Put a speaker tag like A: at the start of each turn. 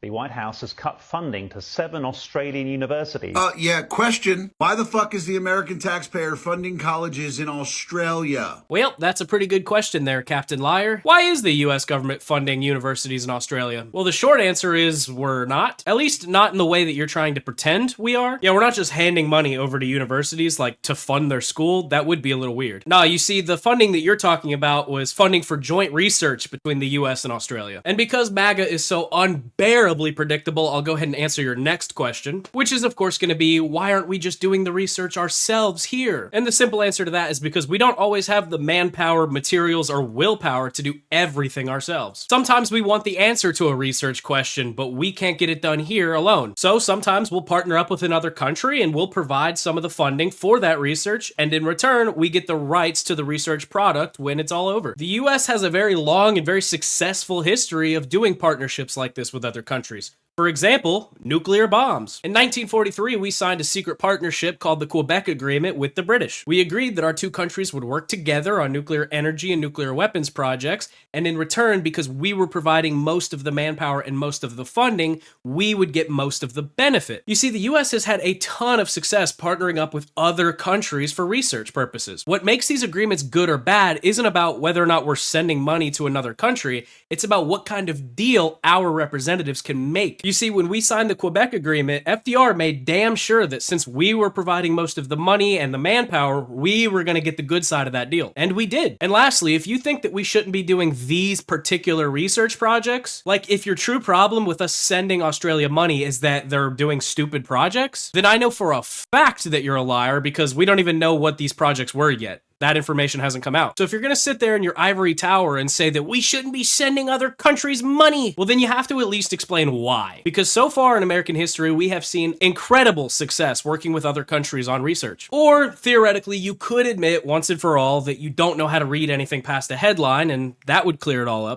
A: The White House has cut funding to 7 Australian universities.
B: Yeah, question. Why the fuck is the American taxpayer funding colleges in Australia?
C: Well, that's a pretty good question there, Captain Liar. Why is the US government funding universities in Australia? Well, the short answer is we're not. At least not in the way that you're trying to pretend we are. Yeah, we're not just handing money over to universities, like, to fund their school. That would be a little weird. Nah, you see, the funding that you're talking about was funding for joint research between the US and Australia. And because MAGA is so unbearably predictable, I'll go ahead and answer your next question, which is of course going to be, why aren't we just doing the research ourselves here? And the simple answer to that is because we don't always have the manpower, materials, or willpower to do everything ourselves. Sometimes we want the answer to a research question, but we can't get it done here alone. So sometimes we'll partner up with another country and we'll provide some of the funding for that research, and in return, we get the rights to the research product when it's all over. The US has a very long and very successful history of doing partnerships like this with other countries. For example, nuclear bombs. In 1943, we signed a secret partnership called the Quebec Agreement with the British. We agreed that our two countries would work together on nuclear energy and nuclear weapons projects, and in return, because we were providing most of the manpower and most of the funding, we would get most of the benefit. You see, the US has had a ton of success partnering up with other countries for research purposes. What makes these agreements good or bad isn't about whether or not we're sending money to another country, it's about what kind of deal our representatives can make. You see, when we signed the Quebec Agreement, FDR made damn sure that since we were providing most of the money and the manpower, we were going to get the good side of that deal. And we did. And lastly, if you think that we shouldn't be doing these particular research projects, like if your true problem with us sending Australia money is that they're doing stupid projects, then I know for a fact that you're a liar because we don't even know what these projects were yet. That information hasn't come out. So if you're gonna sit there in your ivory tower and say that we shouldn't be sending other countries money, well then you have to at least explain why. Because so far in American history, we have seen incredible success working with other countries on research. Or theoretically, you could admit once and for all that you don't know how to read anything past a headline, and that would clear it all up.